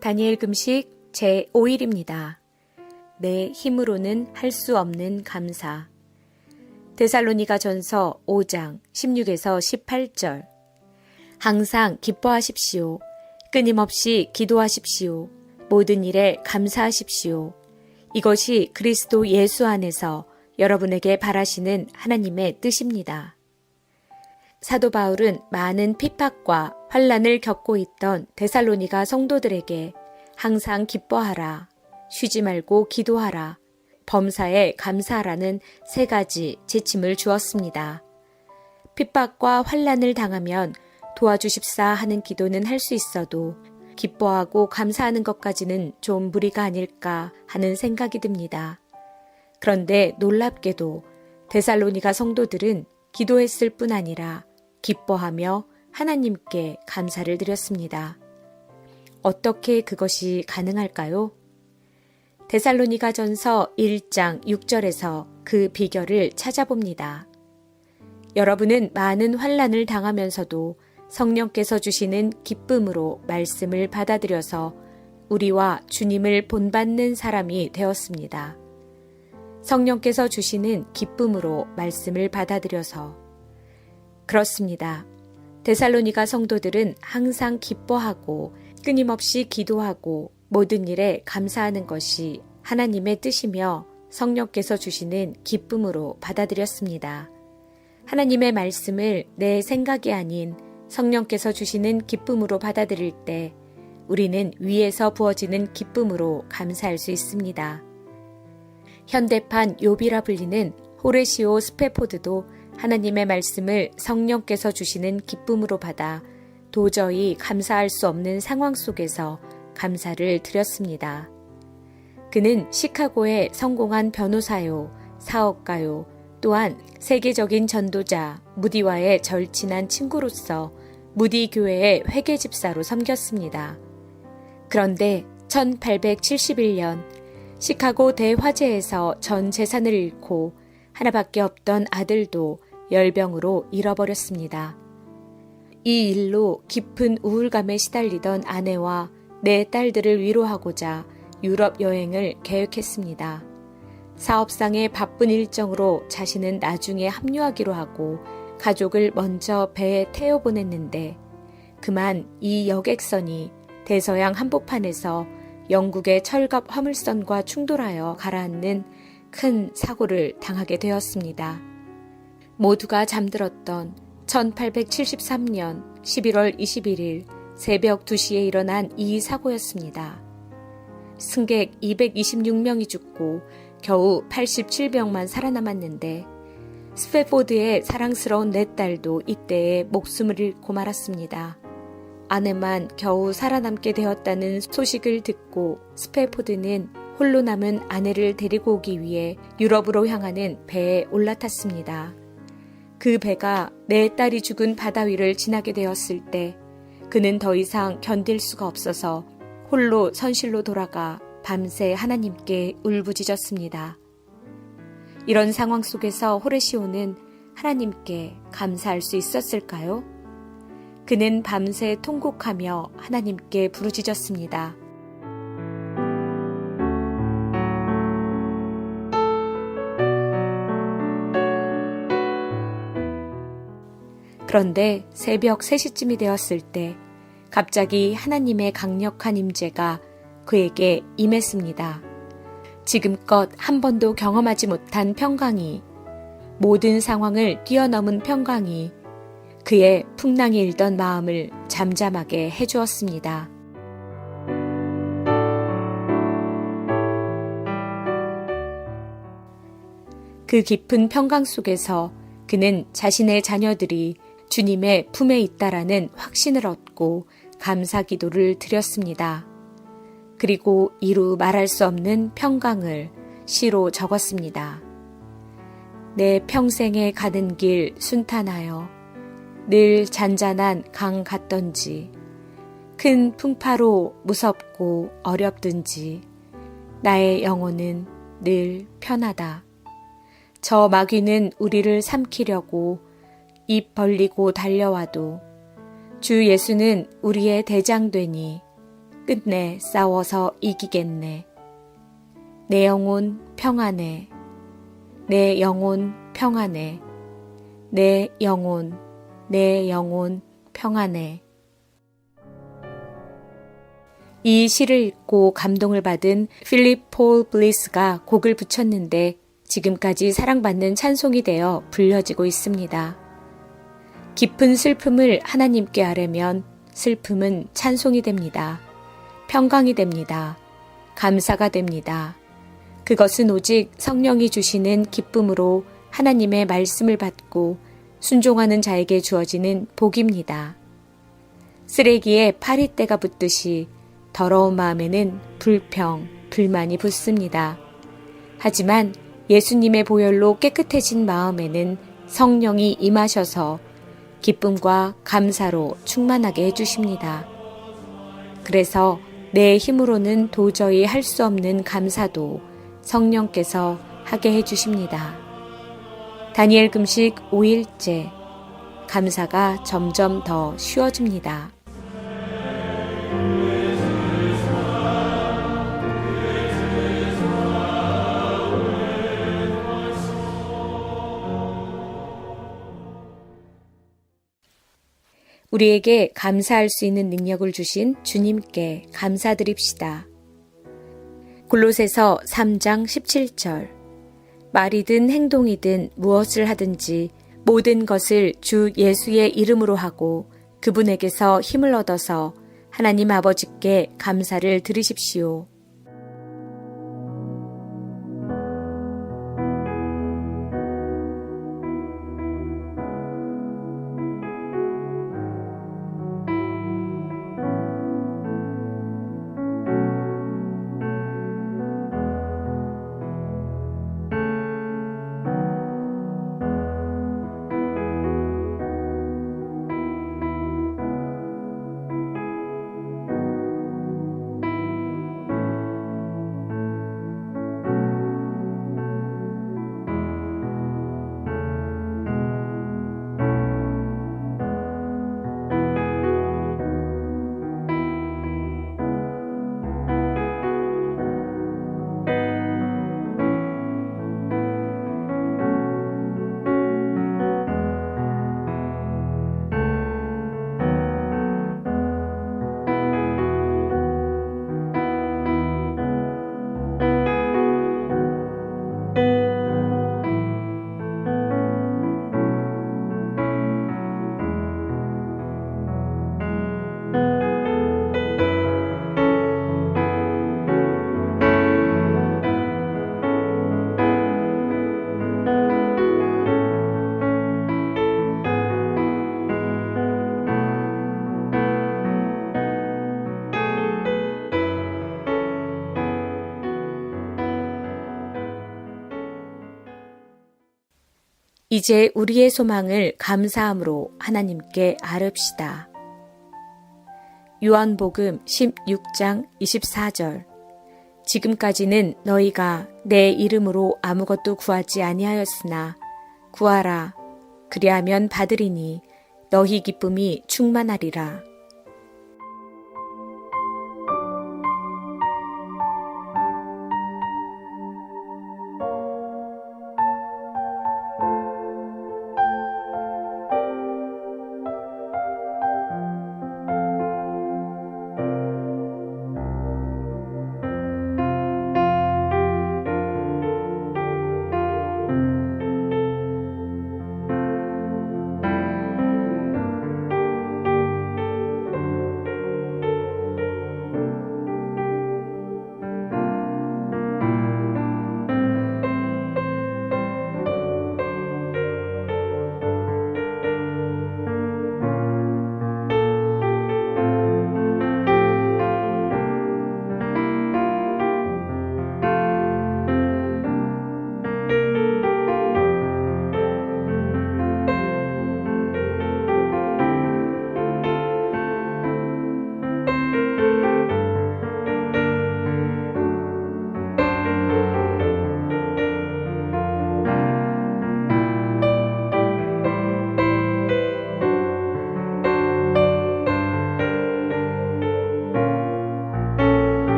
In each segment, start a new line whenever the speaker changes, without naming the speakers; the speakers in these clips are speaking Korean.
다니엘 금식 제5일입니다. 내 힘으로는 할 수 없는 감사. 데살로니가 전서 5장 16에서 18절. 항상 기뻐하십시오. 끊임없이 기도하십시오. 모든 일에 감사하십시오. 이것이 그리스도 예수 안에서 여러분에게 바라시는 하나님의 뜻입니다. 사도 바울은 많은 핍박과 환난을 겪고 있던 데살로니가 성도들에게 항상 기뻐하라, 쉬지 말고 기도하라, 범사에 감사하라는 3가지 지침을 주었습니다. 핍박과 환난을 당하면 도와주십사 하는 기도는 할 수 있어도 기뻐하고 감사하는 것까지는 좀 무리가 아닐까 하는 생각이 듭니다. 그런데 놀랍게도 데살로니가 성도들은 기도했을 뿐 아니라 기뻐하며 하나님께 감사를 드렸습니다. 어떻게 그것이 가능할까요? 데살로니가 전서 1장 6절에서 그 비결을 찾아봅니다. 여러분은 많은 환난을 당하면서도 성령께서 주시는 기쁨으로 말씀을 받아들여서 우리와 주님을 본받는 사람이 되었습니다. 성령께서 주시는 기쁨으로 말씀을 받아들여서. 그렇습니다. 데살로니가 성도들은 항상 기뻐하고 끊임없이 기도하고 모든 일에 감사하는 것이 하나님의 뜻이며 성령께서 주시는 기쁨으로 받아들였습니다. 하나님의 말씀을 내 생각이 아닌 성령께서 주시는 기쁨으로 받아들일 때 우리는 위에서 부어지는 기쁨으로 감사할 수 있습니다. 현대판 욥이라 불리는 호레시오 스페포드도 하나님의 말씀을 성령께서 주시는 기쁨으로 받아 도저히 감사할 수 없는 상황 속에서 감사를 드렸습니다. 그는 시카고의 성공한 변호사요, 사업가요, 또한 세계적인 전도자 무디와의 절친한 친구로서 무디 교회의 회계집사로 섬겼습니다. 그런데 1871년 시카고 대화재에서 전 재산을 잃고 하나밖에 없던 아들도 열병으로 잃어버렸습니다. 이 일로 깊은 우울감에 시달리던 아내와 4딸들을 위로하고자 유럽 여행을 계획했습니다. 사업상의 바쁜 일정으로 자신은 나중에 합류하기로 하고 가족을 먼저 배에 태워보냈는데 그만 이 여객선이 대서양 한복판에서 영국의 철갑 화물선과 충돌하여 가라앉는 큰 사고를 당하게 되었습니다. 모두가 잠들었던 1873년 11월 21일 새벽 2시에 일어난 이 사고였습니다. 승객 226명이 죽고 겨우 87명만 살아남았는데 스페포드의 사랑스러운 4딸도 이때에 목숨을 잃고 말았습니다. 아내만 겨우 살아남게 되었다는 소식을 듣고 스페포드는 홀로 남은 아내를 데리고 오기 위해 유럽으로 향하는 배에 올라탔습니다. 그 배가 4딸이 죽은 바다 위를 지나게 되었을 때 그는 더 이상 견딜 수가 없어서 홀로 선실로 돌아가 밤새 하나님께 울부짖었습니다. 이런 상황 속에서 호레시오는 하나님께 감사할 수 있었을까요? 그는 밤새 통곡하며 하나님께 부르짖었습니다. 그런데 새벽 3시쯤이 되었을 때 갑자기 하나님의 강력한 임재가 그에게 임했습니다. 지금껏 한 번도 경험하지 못한 평강이, 모든 상황을 뛰어넘은 평강이 그의 풍랑이 일던 마음을 잠잠하게 해주었습니다. 그 깊은 평강 속에서 그는 자신의 자녀들이 주님의 품에 있다라는 확신을 얻고 감사 기도를 드렸습니다. 그리고 이루 말할 수 없는 평강을 시로 적었습니다. 내 평생에 가는 길 순탄하여 늘 잔잔한 강 같던지 큰 풍파로 무섭고 어렵든지 나의 영혼은 늘 편하다. 저 마귀는 우리를 삼키려고 입 벌리고 달려와도 주 예수는 우리의 대장 되니 끝내 싸워서 이기겠네. 내 영혼 평안해. 내 영혼 평안해. 내 영혼 평안해. 이 시를 읽고 감동을 받은 필립 폴 블리스가 곡을 붙였는데 지금까지 사랑받는 찬송이 되어 불려지고 있습니다. 깊은 슬픔을 하나님께 아뢰면 슬픔은 찬송이 됩니다. 평강이 됩니다. 감사가 됩니다. 그것은 오직 성령이 주시는 기쁨으로 하나님의 말씀을 받고 순종하는 자에게 주어지는 복입니다. 쓰레기에 파리떼가 붙듯이 더러운 마음에는 불평, 불만이 붙습니다. 하지만 예수님의 보혈로 깨끗해진 마음에는 성령이 임하셔서 기쁨과 감사로 충만하게 해주십니다. 그래서 내 힘으로는 도저히 할 수 없는 감사도 성령께서 하게 해주십니다. 다니엘 금식 5일째, 감사가 점점 더 쉬워집니다. 우리에게 감사할 수 있는 능력을 주신 주님께 감사드립시다. 골로새서 3장 17절. 말이든 행동이든 무엇을 하든지 모든 것을 주 예수의 이름으로 하고 그분에게서 힘을 얻어서 하나님 아버지께 감사를 드리십시오. 이제 우리의 소망을 감사함으로 하나님께 아뢰읍시다. 요한복음 16장 24절. 지금까지는 너희가 내 이름으로 아무것도 구하지 아니하였으나 구하라. 그리하면 받으리니 너희 기쁨이 충만하리라.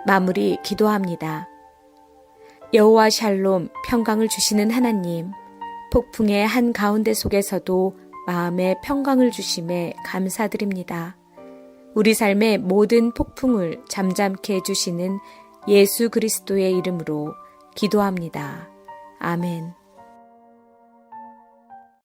마무리 기도합니다. 여호와 샬롬 평강을 주시는 하나님, 폭풍의 한가운데 속에서도 마음의 평강을 주심에 감사드립니다. 우리 삶의 모든 폭풍을 잠잠케 해주시는 예수 그리스도의 이름으로 기도합니다. 아멘.